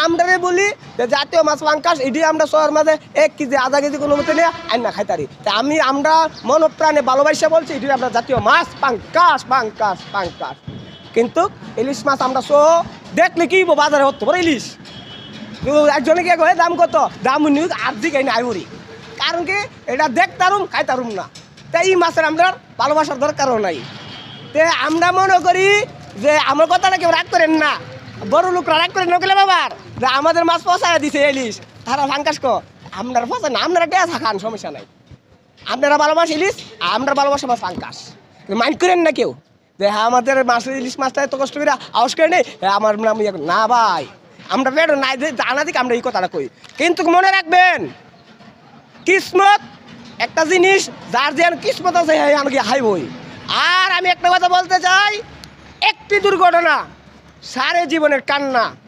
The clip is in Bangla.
আমরা বলি যে জাতীয় মাছ পাঙ্কাশ এটি আমরা শহর মাঝে 1 কেজি আধা কেজি কোনো মতো নিয়ে আইনা খাইতারি। তা আমরা মনপ্রাণে ভালোবাসা বলছি এটি আমরা জাতীয় মাছ পাঙ্কাশ পাঙ্কাশ পাঙ্কাশ। কিন্তু ইলিশ মাছ আমরা দেখলে কি বাজারে হতো বড় ইলিশ একজনে কে কয়ে দাম কত দাম নিউজ আর্ধেক আইনি আইবরি। কারণ কি এটা দেখতারুম খাইতারুম না। তাই এই মাছের আমরা ভালোবাসার দরকারও নাই। তে আমরা মনে করি যে আমার কথাটা কেউ রাগ করেন না, বড় লোকরা রাগ করেন না গেলে বাবার যে আমাদের মাছ পচায় দিছে ইলিশ তারা ফাঙ্কাস আপনারা পচায় না, আপনারা টেয়া খান সমস্যা নাই। আপনারা ভালোবাসা ইলিশ আমরা ভালোবাসা মাছ ফাঙ্কাস মাইন্ড করেন না কেউ যে হ্যাঁ আমাদের মাছের ইলিশ মাছটা এত কষ্ট করে আওয়াজ করে নেই আমার নাম না ভাই আমরা বেরো নাই জানা দিকে আমরা এই কথাটা কই। কিন্তু মনে রাখবেন কিসমত একটা জিনিস যার যে কিসমত আছে আমাকে হাইবই। আর আমি একটা কথা বলতে চাই, একটি দুর্ঘটনা সারে জীবনের কান্না।